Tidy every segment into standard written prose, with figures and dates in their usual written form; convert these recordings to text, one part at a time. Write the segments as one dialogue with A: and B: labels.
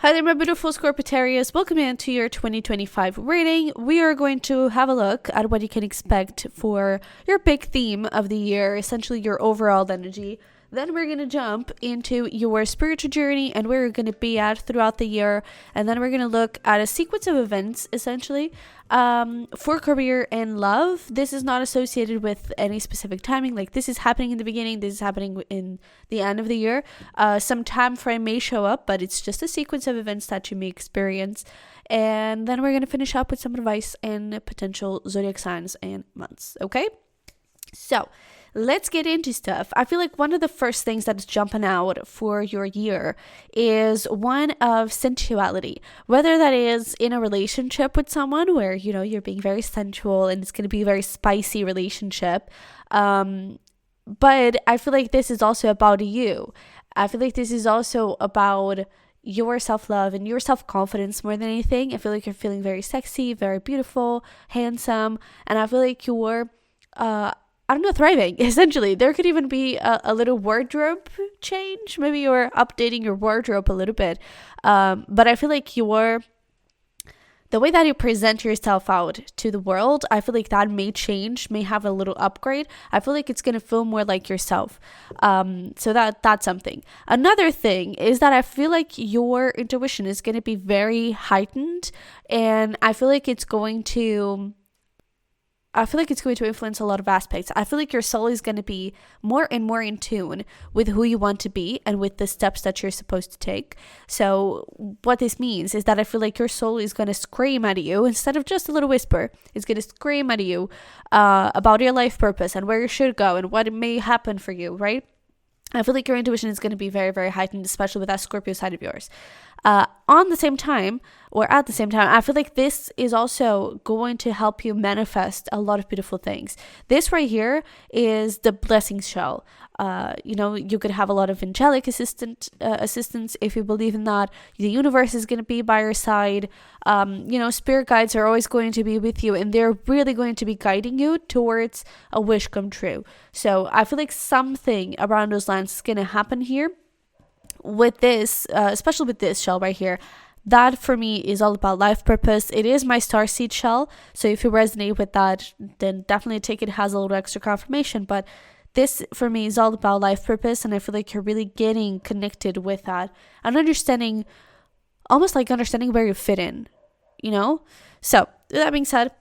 A: Hi there, my beautiful Scorpitarius. Welcome into your 2025 reading. We are going to have a look at what you can expect for your big theme of the year, essentially your overall energy. Then we're going to jump into your spiritual journey and where you're going to be at throughout the year. And then we're going to look at a sequence of events, essentially, for career and love. This is not associated with any specific timing. Like, this is happening in the beginning, this is happening in the end of the year. Some time frame may show up, but it's just a sequence of events that you may experience. And then we're going to finish up with some advice and potential zodiac signs and months. Okay? So let's get into stuff. I feel like one of the first things that is jumping out for your year is one of sensuality, whether that is in a relationship with someone where, you know, you're being very sensual and it's going to be a very spicy relationship. But I feel like this is also about you. I feel like this is also about your self-love and your self-confidence more than anything. I feel like you're feeling very sexy, very beautiful, handsome, and I feel like you're thriving, essentially. There could even be a little wardrobe change. Maybe you're updating your wardrobe a little bit. But I feel like the way that you present yourself out to the world, I feel like that may change, may have a little upgrade. I feel like it's going to feel more like yourself. So that's something. Another thing is that I feel like your intuition is going to be very heightened, and I feel like it's going to influence a lot of aspects. I feel like your soul is going to be more and more in tune with who you want to be and with the steps that you're supposed to take. So what this means is that I feel like your soul is going to scream at you instead of just a little whisper. It's going to scream at you about your life purpose and where you should go and what may happen for you, right? I feel like your intuition is going to be very, very heightened, especially with that Scorpio side of yours. At the same time, I feel like this is also going to help you manifest a lot of beautiful things. This right here is the blessings shell. You could have a lot of angelic assistance if you believe in that. The universe is going to be by your side. Spirit guides are always going to be with you, and they're really going to be guiding you towards a wish come true. So I feel like something around those lines is going to happen here with this, especially with this shell right here. That for me is all about life purpose. It is my starseed shell, so if you resonate with that, then definitely take it as a little extra confirmation. But this for me is all about life purpose, and I feel like you're really getting connected with that and understanding where you fit in, So with that being said,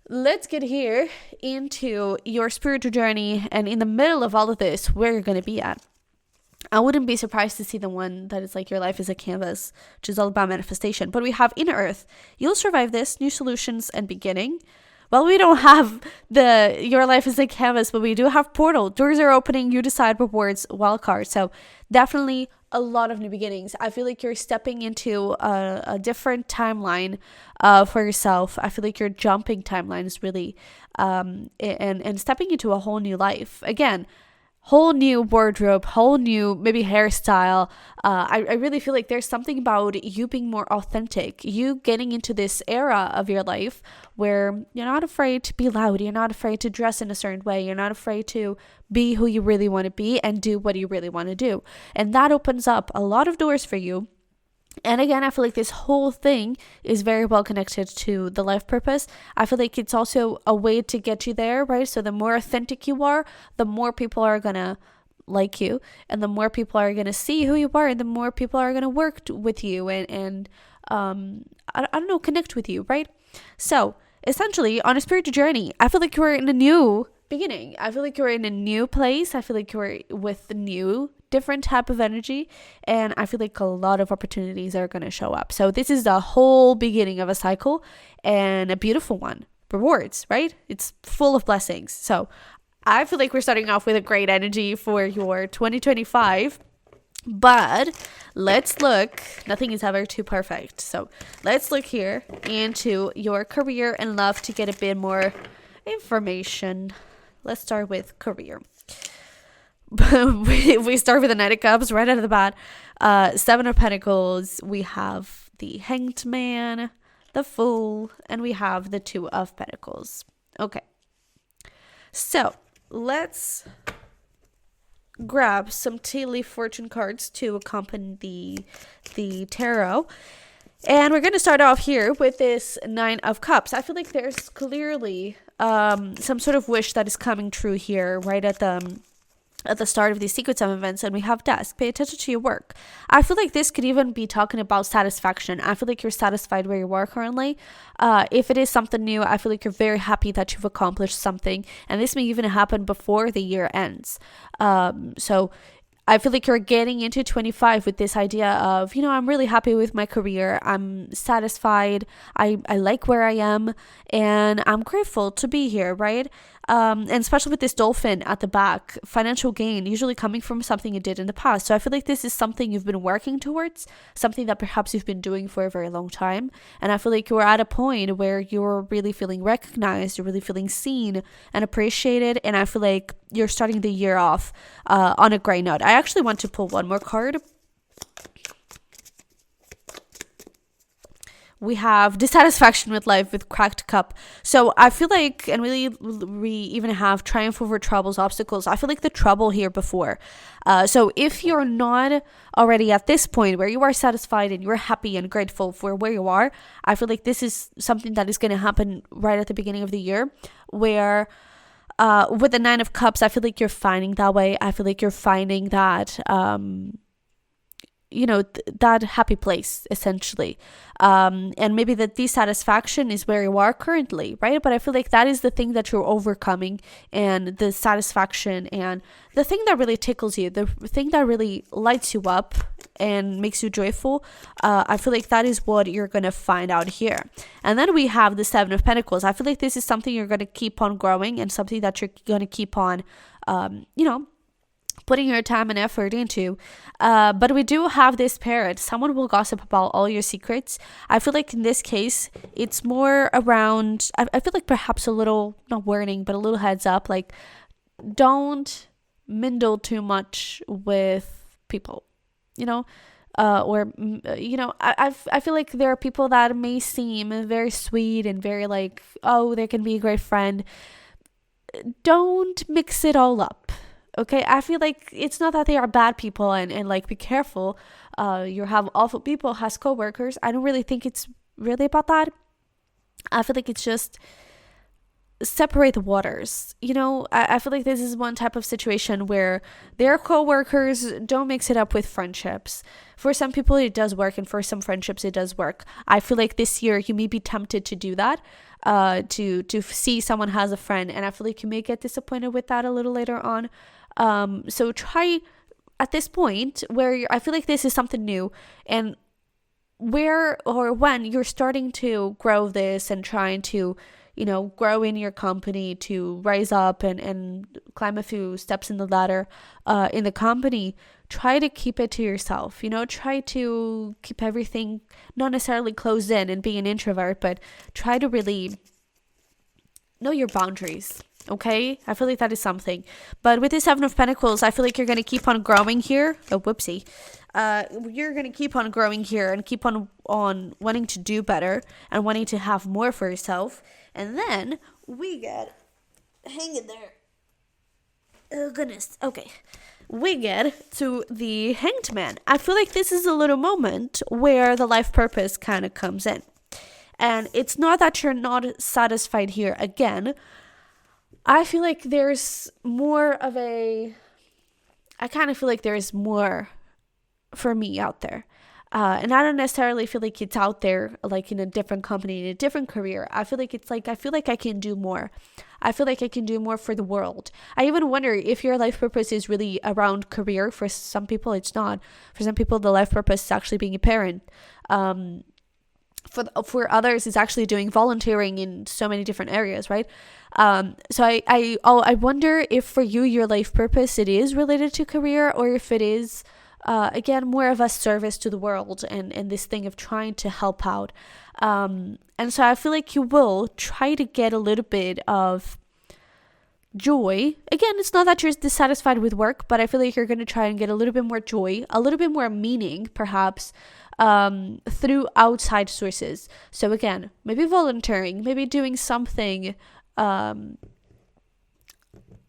A: let's get here into your spiritual journey, and in the middle of all of this, where you're going to be at. I wouldn't be surprised to see the one that is like your life is a canvas, which is all about manifestation. But we have inner earth. You'll survive this, new solutions and beginning. Well, we don't have your life is a canvas, but we do have portal. Doors are opening, you decide, rewards, wild card. So definitely a lot of new beginnings. I feel like you're stepping into a different timeline for yourself. I feel like you're jumping timelines really, and stepping into a whole new life. Again, whole new wardrobe, whole new maybe hairstyle. I really feel like there's something about you being more authentic, you getting into this era of your life where you're not afraid to be loud, you're not afraid to dress in a certain way, you're not afraid to be who you really want to be and do what you really want to do. And that opens up a lot of doors for you. And again, I feel like this whole thing is very well connected to the life purpose. I feel like it's also a way to get you there, right? So the more authentic you are, the more people are going to like you, and the more people are going to see who you are, and the more people are going to work with you and connect with you, right? So essentially, on a spiritual journey, I feel like you're in a new beginning. I feel like you're in a new place. I feel like you're with the new different type of energy, and I feel like a lot of opportunities are going to show up. So this is the whole beginning of a cycle, and a beautiful one. Rewards, right? It's full of blessings. So I feel like we're starting off with a great energy for your 2025. But let's look. Nothing is ever too perfect. So let's look here into your career and love to get a bit more information. Let's start with career. We start with the Knight of Cups right out of the bat. Seven of Pentacles. We have the Hanged Man, the Fool, and we have the Two of Pentacles. Okay. So let's grab some tea leaf fortune cards to accompany the tarot. And we're going to start off here with this Nine of Cups. I feel like there's clearly some sort of wish that is coming true here right at the start of these sequence of events. And we have Desk. Pay attention to your work. I feel like this could even be talking about satisfaction. I feel like you're satisfied where you are currently. If it is something new, I feel like you're very happy that you've accomplished something. And this may even happen before the year ends. So I feel like you're getting into 25 with this idea of, I'm really happy with my career. I'm satisfied. I like where I am, and I'm grateful to be here, right? And especially with this dolphin at the back, financial gain usually coming from something you did in the past. So I feel like this is something you've been working towards, something that perhaps you've been doing for a very long time. And I feel like you're at a point where you're really feeling recognized, you're really feeling seen and appreciated. And I feel like you're starting the year off on a great note. I actually want to pull one more card. We have dissatisfaction with life with cracked cup. So I feel like, and we even have triumph over troubles, obstacles. I feel like the trouble here before. So if you're not already at this point where you are satisfied and you're happy and grateful for where you are, I feel like this is something that is going to happen right at the beginning of the year, where with the Nine of Cups, I feel like you're finding that way. I feel like you're finding that that happy place, essentially. And maybe that dissatisfaction is where you are currently, right? But I feel like that is the thing that you're overcoming, and the satisfaction and the thing that really tickles you, the thing that really lights you up and makes you joyful. I feel like that is what you're going to find out here. And then we have the Seven of Pentacles. I feel like this is something you're going to keep on growing, and something that you're going to keep on, putting your time and effort into. But we do have this parrot. Someone will gossip about all your secrets. I feel like in this case, it's more around, I feel like perhaps a little, not warning, but a little heads up, like, don't mingle too much with people, I feel like there are people that may seem very sweet and very like, oh, they can be a great friend. Don't mix it all up. Okay, I feel like it's not that they are bad people and like, be careful. You have awful people as co-workers. I don't really think it's really about that. I feel like it's just separate the waters. I feel like this is one type of situation where they're co-workers. Don't mix it up with friendships. For some people it does work, and for some friendships it does work. I feel like this year you may be tempted to do that, to see someone has a friend, and I feel like you may get disappointed with that a little later on. So try at this point where I feel like this is something new, and where or when you're starting to grow this and trying to, grow in your company, to rise up and climb a few steps in the ladder in the company, try to keep it to yourself. Try to keep everything not necessarily closed in and be an introvert, but try to really know your boundaries. Okay, I feel like that is something. But with the Seven of Pentacles, I feel like you're going to keep on growing here. Oh, whoopsie. You're going to keep on growing here and keep on wanting to do better and wanting to have more for yourself. And then we get, hang in there. Oh, goodness. Okay. We get to the Hanged Man. I feel like this is a little moment where the life purpose kind of comes in. And it's not that you're not satisfied here again. I feel like there's more of I kind of feel like there's more for me out there. And I don't necessarily feel like it's out there like in a different company, in a different career. I feel like it's like, I feel like I can do more. I feel like I can do more for the world. I even wonder if your life purpose is really around career. For some people, it's not. For some people, the life purpose is actually being a parent. For others, it's actually doing volunteering in so many different areas, right? So I wonder if for you, your life purpose, it is related to career, or if it is, again, more of a service to the world and this thing of trying to help out. And so I feel like you will try to get a little bit of joy. Again, it's not that you're dissatisfied with work, but I feel like you're going to try and get a little bit more joy, a little bit more meaning, perhaps, through outside sources. So again, maybe volunteering, maybe doing something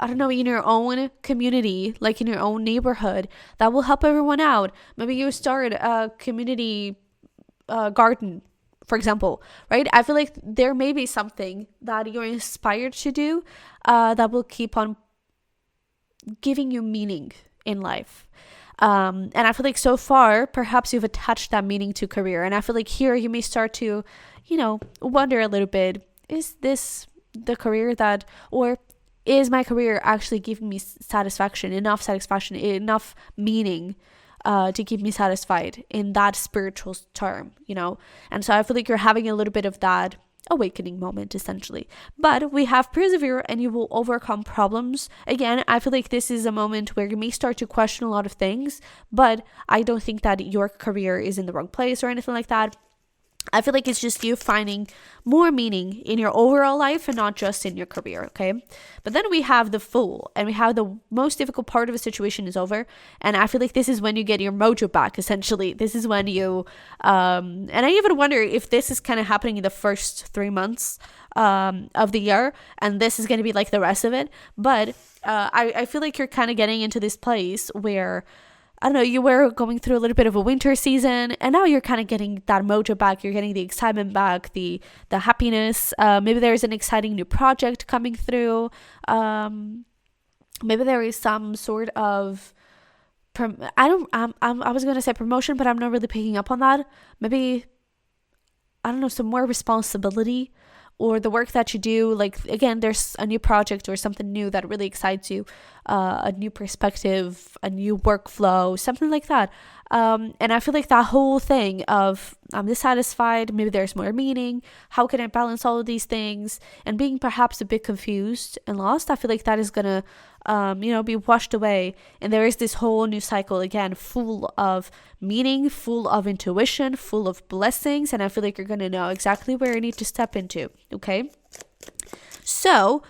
A: I don't know, in your own community, like in your own neighborhood, that will help everyone out. Maybe you start a community garden, for example, right? I feel like there may be something that you're inspired to do that will keep on giving you meaning in life. And I feel like so far, perhaps you've attached that meaning to career. And I feel like here you may start to, wonder a little bit, is this the career that, or is my career actually giving me satisfaction, enough meaning to keep me satisfied in that spiritual term, And so I feel like you're having a little bit of that awakening moment, essentially. But we have persevere and you will overcome problems. Again, I feel like this is a moment where you may start to question a lot of things, but I don't think that your career is in the wrong place or anything like that. I feel like it's just you finding more meaning in your overall life and not just in your career, okay? But then we have the Fool, and we have the most difficult part of a situation is over. And I feel like this is when you get your mojo back, essentially. This is when you, and I even wonder if this is kind of happening in the first 3 months of the year, and this is going to be like the rest of it. But I feel like you're kind of getting into this place where, I don't know, you were going through a little bit of a winter season, and now you're kind of getting that mojo back. You're getting the excitement back, the happiness. Maybe there's an exciting new project coming through. Maybe there is some sort of, I was going to say promotion, but I'm not really picking up on that. Maybe, I don't know, some more responsibility, or the work that you do, like, again, there's a new project or something new that really excites you, a new perspective, a new workflow, something like that. And I feel like that whole thing of I'm dissatisfied, maybe there's more meaning, how can I balance all of these things, and being perhaps a bit confused and lost, I feel like that is gonna be washed away, and there is this whole new cycle again, full of meaning, full of intuition, full of blessings, and I feel like you're gonna know exactly where you need to step into. Okay, so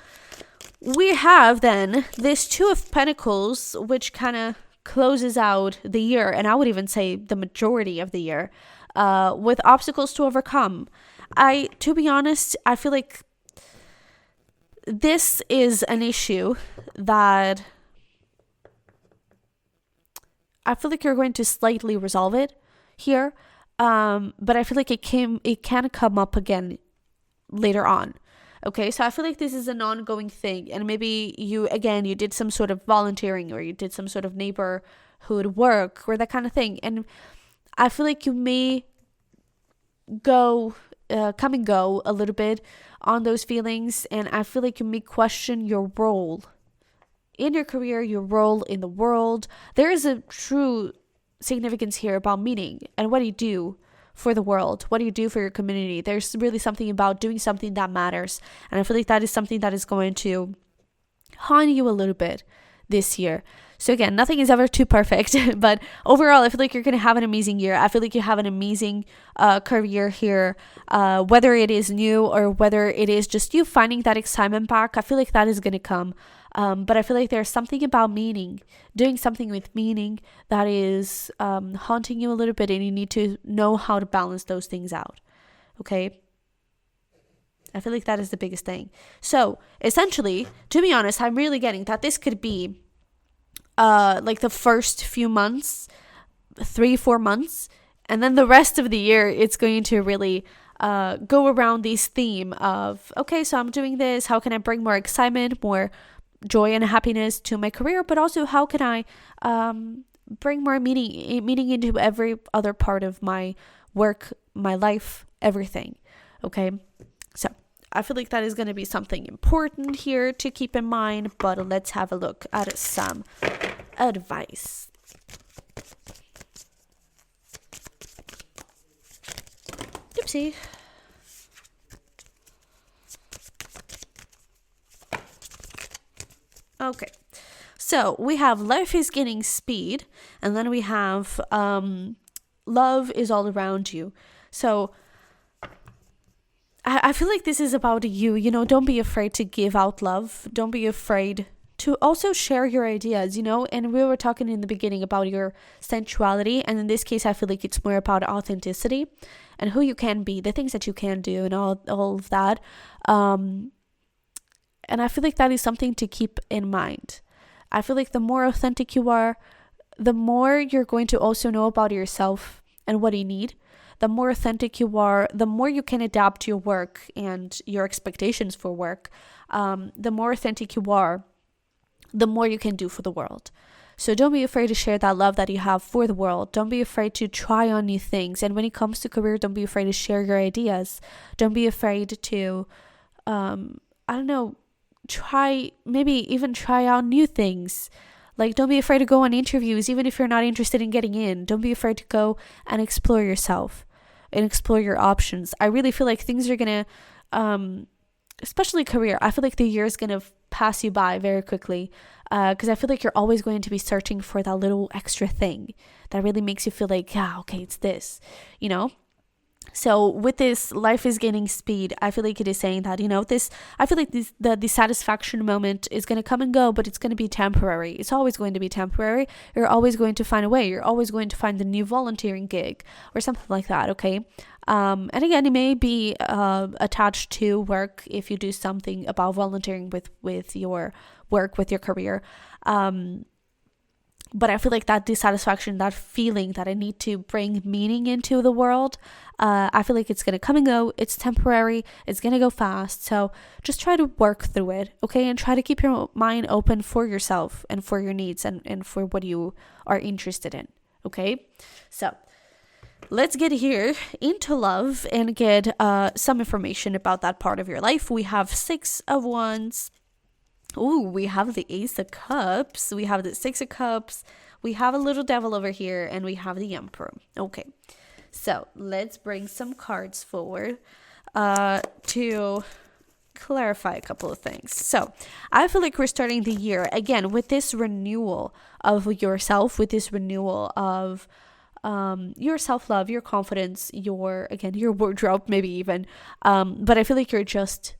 A: we have then this Two of Pentacles, which kind of closes out the year, and I would even say the majority of the year, with obstacles to overcome. To be honest, I feel like this is an issue that I feel like you're going to slightly resolve it here, but I feel like it can come up again later on. Okay, so I feel like this is an ongoing thing, and maybe you did some sort of volunteering, or you did some sort of neighborhood work, or that kind of thing, and I feel like you may come and go a little bit on those feelings, and I feel like you may question your role in your career, your role in the world. There is a true significance here about meaning and what do you do for the world, what do you do for your community. There's really something about doing something that matters, and I feel like that is something that is going to haunt you a little bit this year. So again, nothing is ever too perfect, but overall I feel like you're going to have an amazing year. I feel like you have an amazing career here, whether it is new or whether it is just you finding that excitement back. I feel like that is going to come, but I feel like there's something about meaning, doing something with meaning, that is haunting you a little bit, and you need to know how to balance those things out. Okay, I feel like that is the biggest thing. So essentially, to be honest, I'm really getting that this could be like the first few months, 3-4 months, and then the rest of the year it's going to really go around this theme of, okay, so I'm doing this, how can I bring more excitement, more joy and happiness to my career, but also how can I bring more meaning into every other part of my work, my life, everything. Okay, so I feel like that is going to be something important here to keep in mind, but let's have a look at some advice. Oopsie. Okay, so we have life is gaining speed, and then we have love is all around you. So I feel like this is about you, don't be afraid to give out love. Don't be afraid to also share your ideas, and we were talking in the beginning about your sensuality, and in this case I feel like it's more about authenticity and who you can be, the things that you can do, and all of that. And I feel like that is something to keep in mind. I feel like the more authentic you are, the more you're going to also know about yourself and what you need. The more authentic you are, the more you can adapt your work and your expectations for work. The more authentic you are, the more you can do for the world. So don't be afraid to share that love that you have for the world. Don't be afraid to try on new things. And when it comes to career, don't be afraid to share your ideas. Don't be afraid to, try out new things. Like, don't be afraid to go on interviews, even if you're not interested in getting in. Don't be afraid to go and explore yourself and explore your options. I really feel like things are going to, especially career, I feel like the year is going to pass you by very quickly, because I feel like you're always going to be searching for that little extra thing that really makes you feel like, yeah, okay, it's this, you know? So with this, life is gaining speed. I feel like it is saying that, I feel like the dissatisfaction moment is going to come and go, but it's going to be temporary. It's always going to be temporary. You're always going to find a way. You're always going to find the new volunteering gig or something like that, okay? And again, it may be attached to work if you do something about volunteering with your work, with your career. But I feel like that dissatisfaction, that feeling that I need to bring meaning into the world, I feel like it's going to come and go. It's temporary. It's going to go fast. So just try to work through it, okay? And try to keep your mind open for yourself and for your needs and for what you are interested in, okay? So let's get here into love and get some information about that part of your life. We have 6 of Wands. Ooh, we have the Ace of Cups. We have the 6 of Cups. We have a little devil over here. And we have the Emperor. Okay. So let's bring some cards forward to clarify a couple of things. So I feel like we're starting the year, again, with this renewal of yourself, with this renewal of your self-love, your confidence, your wardrobe, maybe even. But I feel like you're just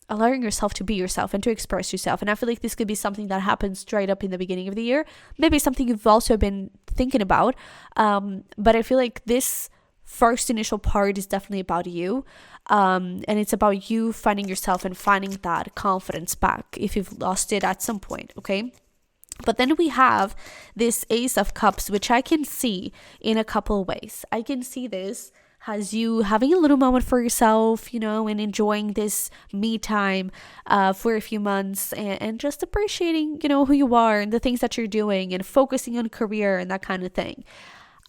A: allowing yourself to be yourself and to express yourself. And I feel like this could be something that happens straight up in the beginning of the year. Maybe something you've also been thinking about. But I feel like this first initial part is definitely about you. And it's about you finding yourself and finding that confidence back if you've lost it at some point, okay? But then we have this Ace of Cups, which I can see in a couple of ways. I can see this as you having a little moment for yourself, and enjoying this me time for a few months and just appreciating, who you are and the things that you're doing and focusing on career and that kind of thing.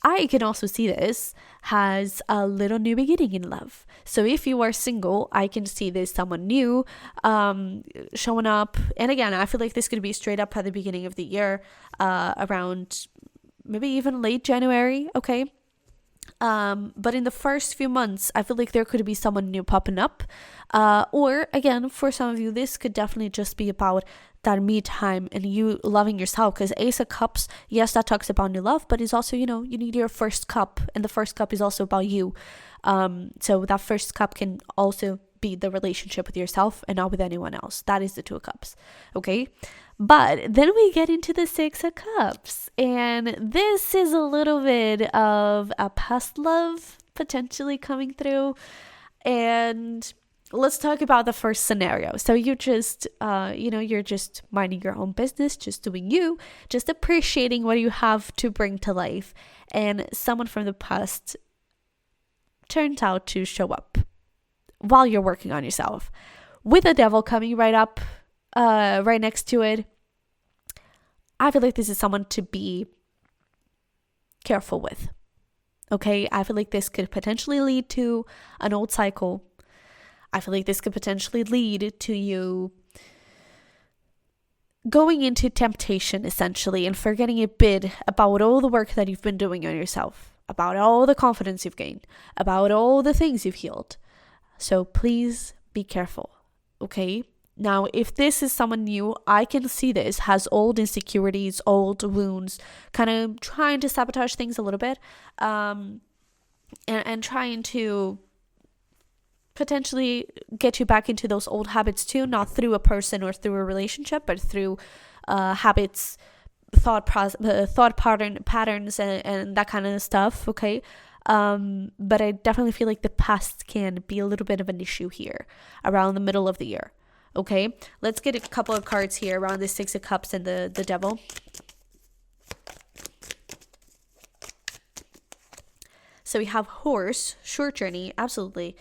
A: I can also see this as a little new beginning in love. So if you are single, I can see this someone new showing up. And again, I feel like this could be straight up at the beginning of the year, around maybe even late January, okay? But in the first few months, I feel like there could be someone new popping up. Or again, for some of you, this could definitely just be about that me time and you loving yourself, because Ace of Cups, yes, that talks about new love, but it's also, you need your first cup, and the first cup is also about you. So that first cup can also be the relationship with yourself and not with anyone else. That is the 2 of Cups, okay? But then we get into the 6 of Cups, and this is a little bit of a past love potentially coming through. And let's talk about the first scenario. So you just, you're just minding your own business, just doing you, just appreciating what you have to bring to life. And someone from the past turns out to show up while you're working on yourself, with the devil coming right up, right next to it. I feel like this is someone to be careful with. Okay, I feel like this could potentially lead to an old cycle. I feel like this could potentially lead to you going into temptation, essentially, and forgetting a bit about all the work that you've been doing on yourself, about all the confidence you've gained, about all the things you've healed. So please be careful, okay? Now, if this is someone new, I can see this has old insecurities, old wounds, kind of trying to sabotage things a little bit, and trying to potentially get you back into those old habits too, not through a person or through a relationship, but through habits, thought patterns and that kind of stuff, okay? But I definitely feel like the past can be a little bit of an issue here around the middle of the year. Okay, let's get a couple of cards here around the Six of Cups and the Devil. So we have Horse, short journey, absolutely.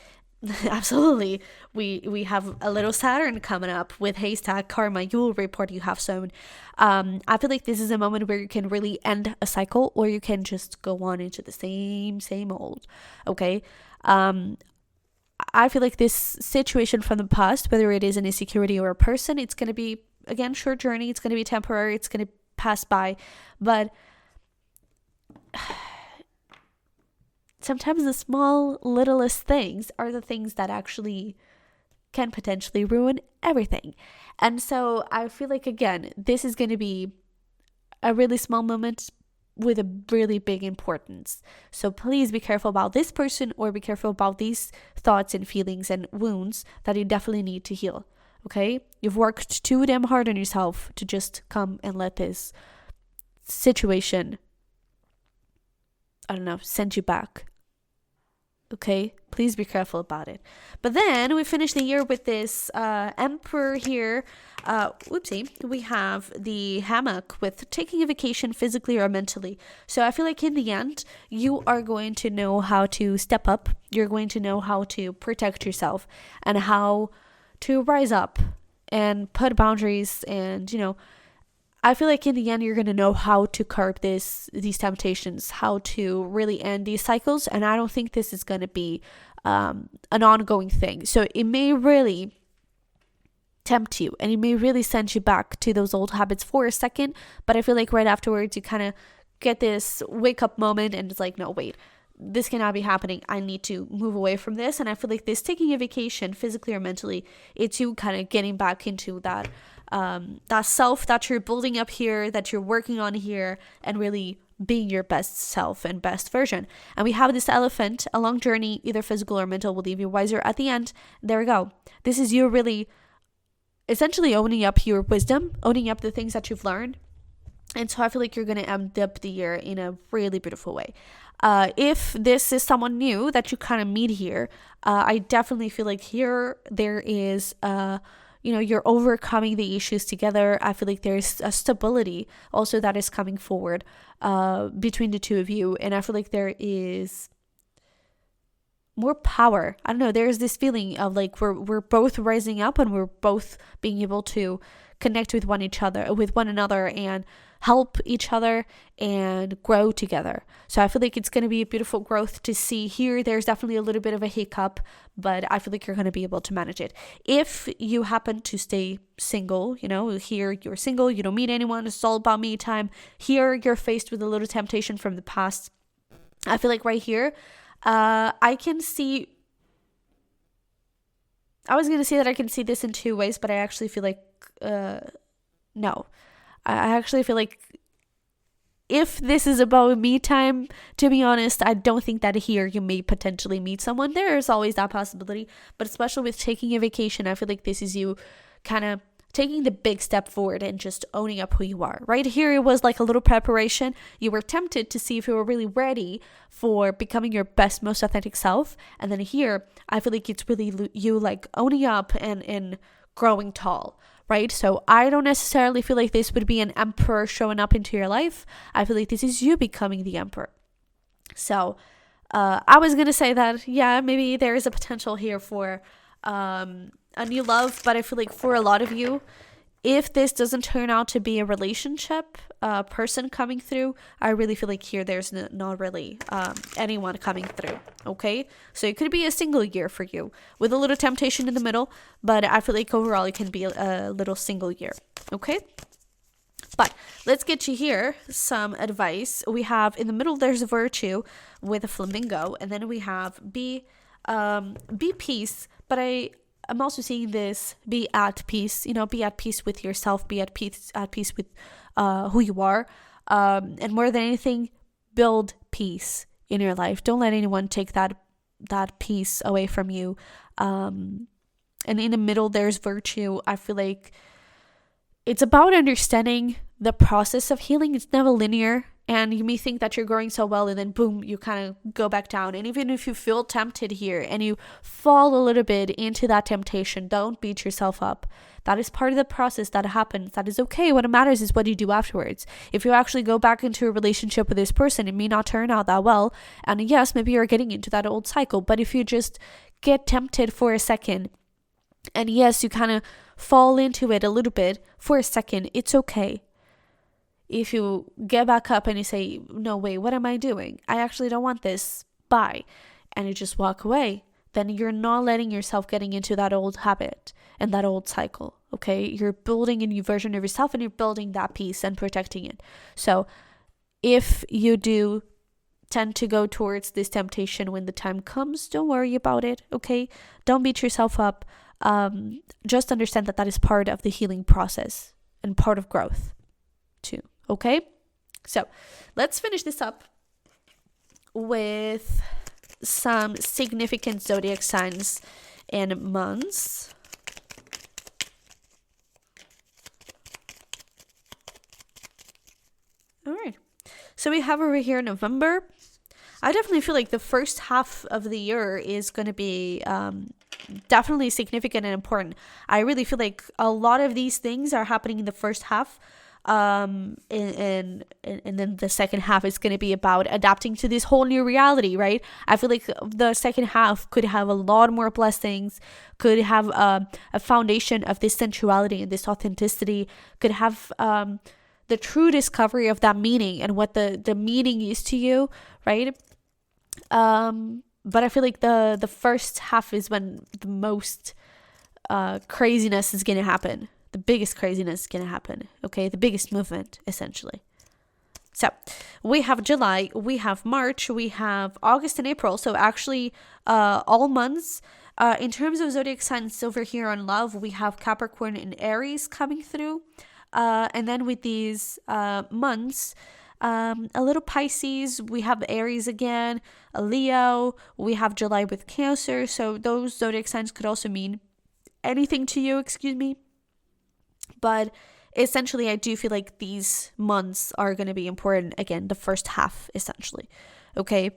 A: Absolutely. We have a little Saturn coming up with haystack, karma, Yule report you have sown. I feel like this is a moment where you can really end a cycle, or you can just go on into the same old. Okay. I feel like this situation from the past, whether it is an insecurity or a person, it's going to be, again, short journey. It's going to be temporary. It's going to pass by. But sometimes the small, littlest things are the things that actually can potentially ruin everything. And so I feel like, again, this is going to be a really small moment with a really big importance. So please be careful about this person, or be careful about these thoughts and feelings and wounds that you definitely need to heal. Okay? You've worked too damn hard on yourself to just come and let this situation, I don't know, send you back. Okay, please be careful about it. But then we finish the year with this Emperor here. We have the hammock with taking a vacation physically or mentally. So I feel like in the end, you are going to know how to step up. You're going to know how to protect yourself and how to rise up and put boundaries. And, I feel like in the end, you're going to know how to curb these temptations, how to really end these cycles. And I don't think this is going to be an ongoing thing. So it may really tempt you, and it may really send you back to those old habits for a second. But I feel like right afterwards, you kind of get this wake up moment, and it's like, no, wait, this cannot be happening. I need to move away from this. And I feel like this taking a vacation physically or mentally, it's you kind of getting back into that self that you're building up here, that you're working on here, and really being your best self and best version. And we have this elephant, a long journey, either physical or mental, will leave you wiser at the end. There we go. This is you really essentially owning up your wisdom, owning up the things that you've learned. And so I feel like you're going to end up the year in a really beautiful way. If this is someone new that you kind of meet here, I definitely feel like here there is you're overcoming the issues together. I feel like there's a stability also that is coming forward between the two of you. And I feel like there is more power. I don't know. There's this feeling of like we're both rising up, and we're both being able to connect with one another, and help each other and grow together. So I feel like it's going to be a beautiful growth to see here. There's definitely a little bit of a hiccup, but I feel like you're going to be able to manage it. If you happen to stay single, here you're single, you don't meet anyone, it's all about me time. Here you're faced with a little temptation from the past. I feel like right here, I can see, I was going to say that I can see this in two ways, but I actually feel like, no. I actually feel like if this is about me time, to be honest, I don't think that here you may potentially meet someone. There's always that possibility, but especially with taking a vacation, I feel like this is you kind of taking the big step forward and just owning up who you are. Right here, it was like a little preparation. You were tempted to see if you were really ready for becoming your best, most authentic self. And then here, I feel like it's really you like owning up and growing tall. Right? So I don't necessarily feel like this would be an emperor showing up into your life. I feel like this is you becoming the emperor. So I was going to say that, yeah, maybe there is a potential here for a new love. But I feel like for a lot of you, if this doesn't turn out to be a relationship, person coming through, I really feel like here there's not really anyone coming through. Okay, so it could be a single year for you with a little temptation in the middle, but I feel like overall it can be a little single year. Okay, but let's get you here some advice. We have in the middle there's a virtue with a flamingo, and then we have be peace, but I'm also seeing this be at peace, be at peace with yourself, be at peace with who you are, and more than anything, build peace in your life. Don't let anyone take that peace away from you. And in the middle, there's virtue. I feel like it's about understanding the process of healing. It's never linear. and you may think that you're growing so well, and then boom, you kind of go back down. And even if you feel tempted here and you fall a little bit into that temptation, don't beat yourself up. That is part of the process that happens. That is okay. What matters is what you do afterwards. If you actually go back into a relationship with this person, it may not turn out that well. And yes, maybe you're getting into that old cycle. But if you just get tempted for a second, and yes, you kind of fall into it a little bit for a second, it's okay. If you get back up and you say, no, wait, what am I doing? I actually don't want this. Bye. And you just walk away. Then you're not letting yourself getting into that old habit and that old cycle, okay? You're building a new version of yourself, and you're building that peace and protecting it. So if you do tend to go towards this temptation when the time comes, don't worry about it, okay? Don't beat yourself up. Just understand that that is part of the healing process and part of growth too, okay? So let's finish this up with some significant zodiac signs and months. All right. So we have over here November. I definitely feel like the first half of the year is going to be definitely significant and important. I really feel like a lot of these things are happening in the first half. And then the second half is going to be about adapting to this whole new reality, right? I feel like the second half could have a lot more blessings, could have a foundation of this sensuality and this authenticity, could have the true discovery of that meaning and what the meaning is to you, right? But I feel like the first half is when the most craziness is going to happen. The biggest craziness is going to happen, okay? The biggest movement, essentially. So we have July, we have March, we have August and April. So actually all months. In terms of zodiac signs over here on love, we have Capricorn and Aries coming through. And then with these months, a little Pisces, we have Aries again, a Leo, we have July with Cancer. So those zodiac signs could also mean anything to you, but essentially, I do feel like these months are going to be important. Again, the first half, essentially. Okay.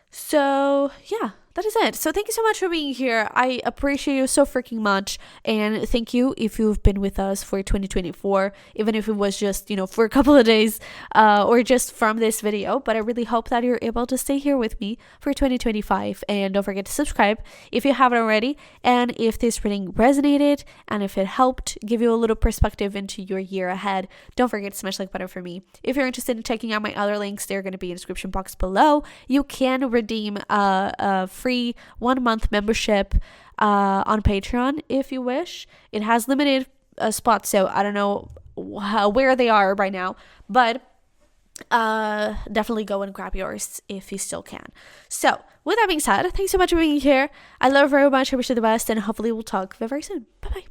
A: So, yeah, that is it. So thank you so much for being here. I appreciate you so freaking much. And thank you if you've been with us for 2024, even if it was just, for a couple of days or just from this video. But I really hope that you're able to stay here with me for 2025. And don't forget to subscribe if you haven't already. And if this reading resonated and if it helped give you a little perspective into your year ahead, don't forget to smash like button for me. If you're interested in checking out my other links, they're going to be in the description box below. You can redeem a free 1 month membership on Patreon if you wish. It has limited spots, so I don't know where they are right now, but definitely go and grab yours if you still can. So with that being said, thanks so much for being here. I love you very much. I wish you the best, and hopefully we'll talk very soon. Bye bye.